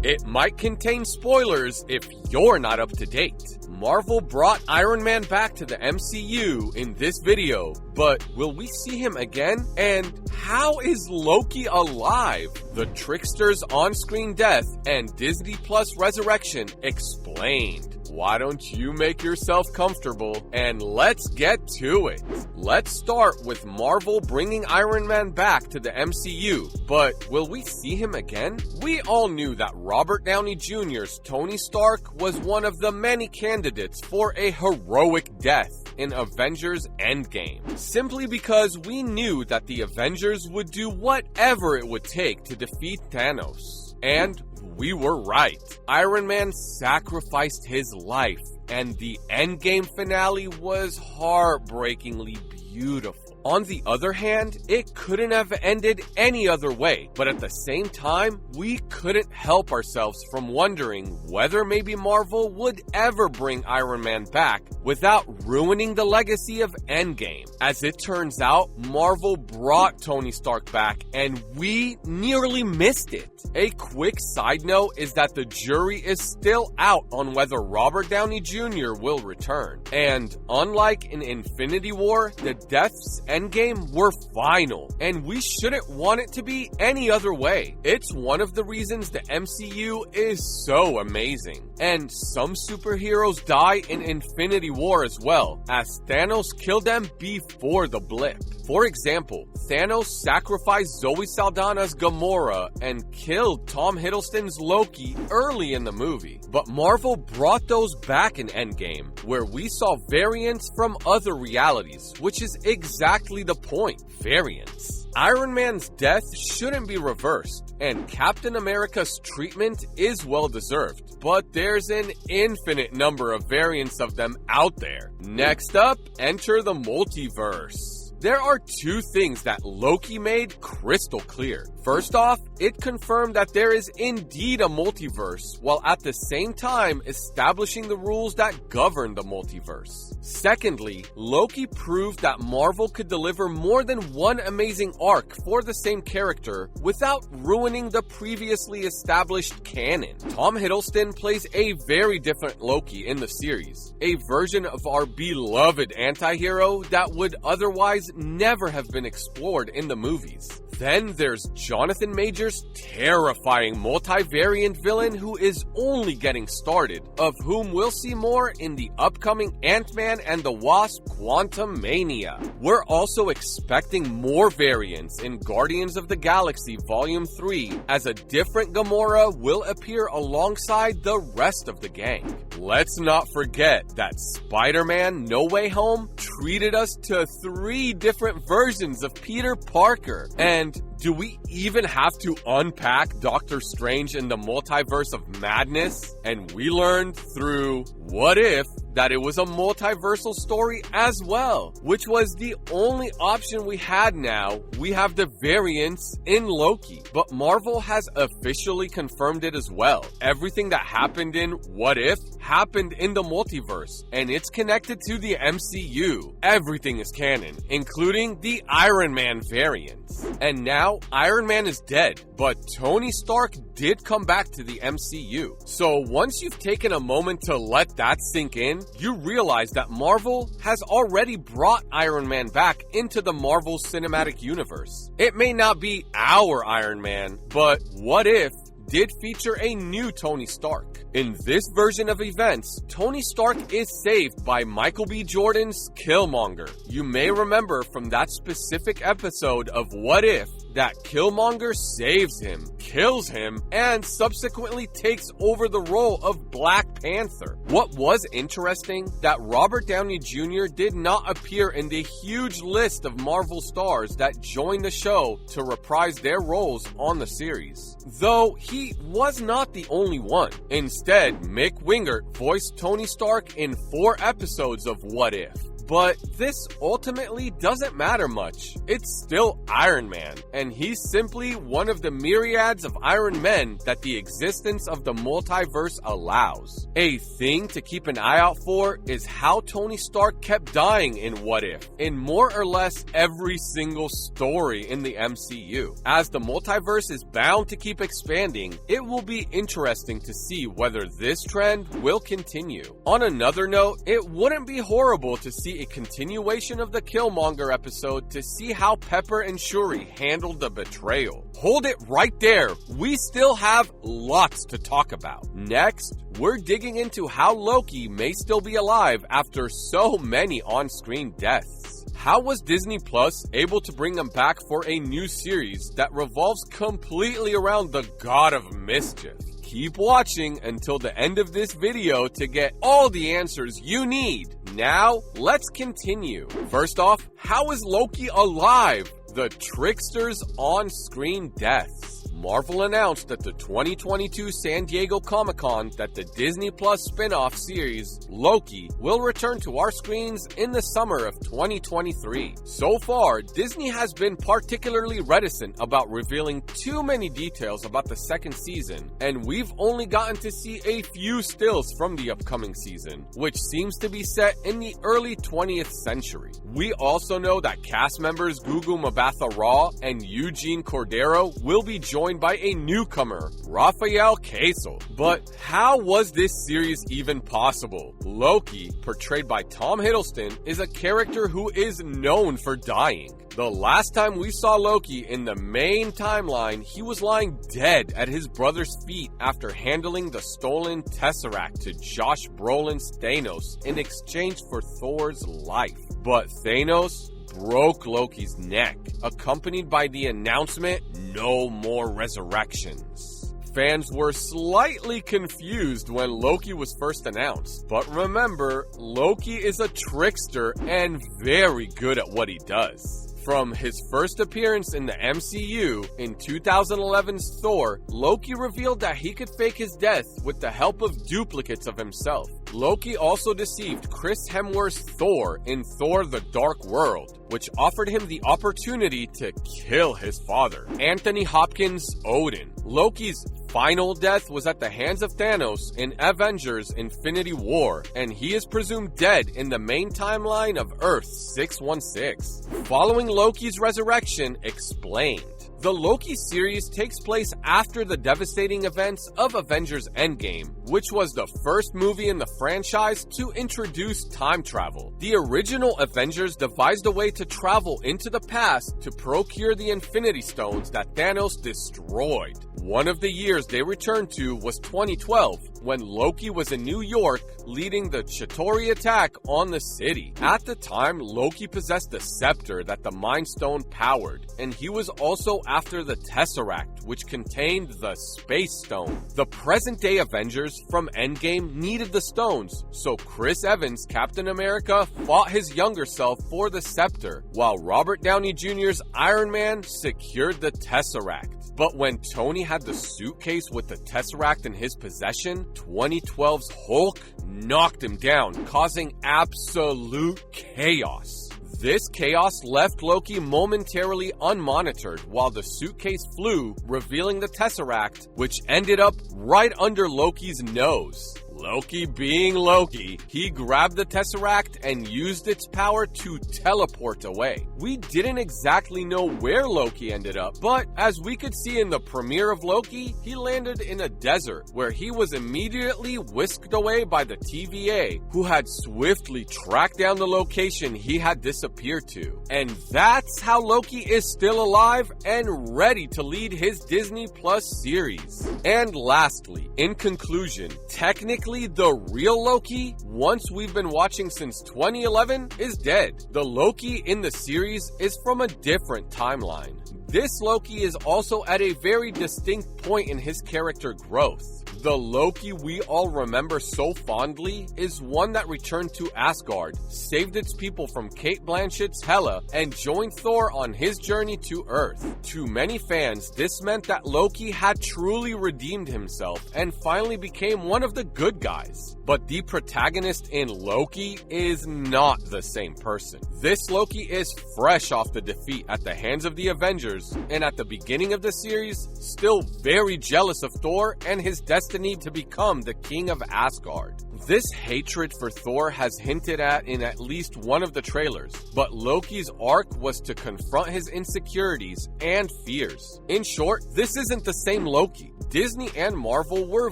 It might contain spoilers if you're not up to date. Marvel brought Iron Man back to the MCU in this video, but will we see him again? And how is Loki alive? The trickster's on-screen death and Disney Plus resurrection explained. Why don't you make yourself comfortable and let's get to it. Let's start with Marvel bringing Iron Man back to the MCU, but will we see him again? We all knew that Robert Downey Jr.'s Tony Stark was one of the many candidates for a heroic death in Avengers Endgame, simply because we knew that the Avengers would do whatever it would take to defeat Thanos. And we were right. Iron Man sacrificed his life, and the Endgame finale was heartbreakingly beautiful. On the other hand, it couldn't have ended any other way, but at the same time, we couldn't help ourselves from wondering whether maybe Marvel would ever bring Iron Man back without ruining the legacy of Endgame. As it turns out, Marvel brought Tony Stark back, and we nearly missed it. A quick side note is that the jury is still out on whether Robert Downey Jr. will return. And unlike in Infinity War, the deaths Endgame were final, and we shouldn't want it to be any other way. It's one of the reasons the MCU is so amazing. And some superheroes die in Infinity War as well, as Thanos killed them before the blip. For example, Thanos sacrificed Zoe Saldana's Gamora and killed Tom Hiddleston's Loki early in the movie. But Marvel brought those back in Endgame, where we saw variants from other realities, which is exactly the point, variants. Iron Man's death shouldn't be reversed, and Captain America's treatment is well deserved, but there's an infinite number of variants of them out there. Next up, enter the multiverse. There are two things that Loki made crystal clear. First off, it confirmed that there is indeed a multiverse, while at the same time establishing the rules that govern the multiverse. Secondly, Loki proved that Marvel could deliver more than one amazing arc for the same character without ruining the previously established canon. Tom Hiddleston plays a very different Loki in the series, a version of our beloved anti-hero that would otherwise never have been explored in the movies. Then there's Jonathan Majors' terrifying multivariant villain who is only getting started, of whom we'll see more in the upcoming Ant-Man and the Wasp: Quantumania. We're also expecting more variants in Guardians of the Galaxy Volume 3, as a different Gamora will appear alongside the rest of the gang. Let's not forget that Spider-Man No Way Home treated us to 3 different versions of Peter Parker. And do we even have to unpack Doctor Strange in the Multiverse of Madness? And we learned through What If that it was a multiversal story as well, which was the only option we had. Now we have the variants in Loki, but Marvel has officially confirmed it as well. Everything that happened in What If happened in the multiverse, and it's connected to the MCU. Everything is canon, including the Iron Man variants. And now Iron Man is dead, but Tony Stark did come back to the MCU. So once you've taken a moment to let that sink in, you realize that Marvel has already brought Iron Man back into the Marvel Cinematic Universe. It may not be our Iron Man, but What If did feature a new Tony Stark. In this version of events, Tony Stark is saved by Michael B. Jordan's Killmonger. You may remember from that specific episode of What If that Killmonger saves him, kills him, and subsequently takes over the role of Black Panther. What was interesting, that Robert Downey Jr. did not appear in the huge list of Marvel stars that joined the show to reprise their roles on the series. Though he was not the only one. Instead, Mick Wingert voiced Tony Stark in 4 episodes of What If. But this ultimately doesn't matter much. It's still Iron Man, and he's simply one of the myriads of Iron Men that the existence of the multiverse allows. A thing to keep an eye out for is how Tony Stark kept dying in What If, in more or less every single story in the MCU. As the multiverse is bound to keep expanding, it will be interesting to see whether this trend will continue. On another note, it wouldn't be horrible to see a continuation of the Killmonger episode to see how Pepper and Shuri handled the betrayal. Hold it right there, we still have lots to talk about. Next, we're digging into how Loki may still be alive after so many on-screen deaths. How was Disney Plus able to bring him back for a new series that revolves completely around the God of Mischief? Keep watching until the end of this video to get all the answers you need. Now, let's continue. First off, how is Loki alive? The trickster's on-screen deaths. Marvel announced at the 2022 San Diego Comic-Con that the Disney Plus spin-off series, Loki, will return to our screens in the summer of 2023. So far, Disney has been particularly reticent about revealing too many details about the second season, and we've only gotten to see a few stills from the upcoming season, which seems to be set in the early 20th century. We also know that cast members Gugu Mbatha-Raw and Eugene Cordero will be joined by a newcomer, Rafael Casal. But how was this series even possible? Loki, portrayed by Tom Hiddleston, is a character who is known for dying. The last time we saw Loki in the main timeline, he was lying dead at his brother's feet after handling the stolen Tesseract to Josh Brolin's Thanos in exchange for Thor's life. But Thanos broke Loki's neck, accompanied by the announcement, "No more resurrections." Fans were slightly confused when Loki was first announced, but remember, Loki is a trickster and very good at what he does. From his first appearance in the MCU in 2011's Thor, Loki revealed that he could fake his death with the help of duplicates of himself. Loki also deceived Chris Hemsworth's Thor in Thor: The Dark World, which offered him the opportunity to kill his father, Anthony Hopkins' Odin. Loki's final death was at the hands of Thanos in Avengers: Infinity War, and he is presumed dead in the main timeline of Earth 616. Following Loki's resurrection, explained. The Loki series takes place after the devastating events of Avengers Endgame, which was the first movie in the franchise to introduce time travel. The original Avengers devised a way to travel into the past to procure the Infinity Stones that Thanos destroyed. One of the years they returned to was 2012, when Loki was in New York leading the Chitauri attack on the city. At the time, Loki possessed the scepter that the Mind Stone powered, and he was also after the Tesseract, which contained the Space Stone. The present-day Avengers from Endgame needed the stones, so Chris Evans, Captain America, fought his younger self for the scepter, while Robert Downey Jr.'s Iron Man secured the Tesseract. But when Tony had the suitcase with the Tesseract in his possession, 2012's Hulk knocked him down, causing absolute chaos. This chaos left Loki momentarily unmonitored while the suitcase flew, revealing the Tesseract, which ended up right under Loki's nose. Loki being Loki, he grabbed the Tesseract and used its power to teleport away. We didn't exactly know where Loki ended up, but as we could see in the premiere of Loki, he landed in a desert where he was immediately whisked away by the TVA, who had swiftly tracked down the location he had disappeared to. And that's how Loki is still alive and ready to lead his Disney Plus series. And lastly, in conclusion, technically the real Loki, once we've been watching since 2011, is dead. The Loki in the series is from a different timeline. this Loki is also at a very distinct point in his character growth. The Loki we all remember so fondly is one that returned to Asgard, saved its people from Cate Blanchett's Hela, and joined Thor on his journey to Earth. To many fans, this meant that Loki had truly redeemed himself and finally became one of the good guys. But the protagonist in Loki is not the same person. This Loki is fresh off the defeat at the hands of the Avengers, and at the beginning of the series, still very jealous of Thor and his destiny to become the king of Asgard. This hatred for Thor has hinted at least one of the trailers, but Loki's arc was to confront his insecurities and fears. In short, this isn't the same Loki. Disney and Marvel were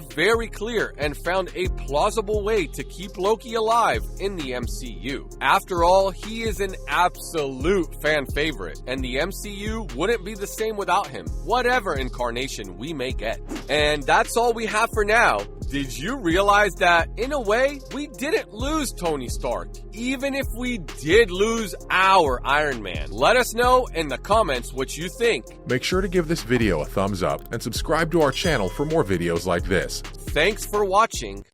very clear and found a plausible way to keep Loki alive in the MCU. After all, he is an absolute fan favorite, and the MCU wouldn't be the same without him, whatever incarnation we may get. And that's all we have for now. Did you realize that, in a way, we didn't lose Tony Stark, even if we did lose our Iron Man? Let us know in the comments what you think. Make sure to give this video a thumbs up and subscribe to our channel for more videos like this. Thanks for watching.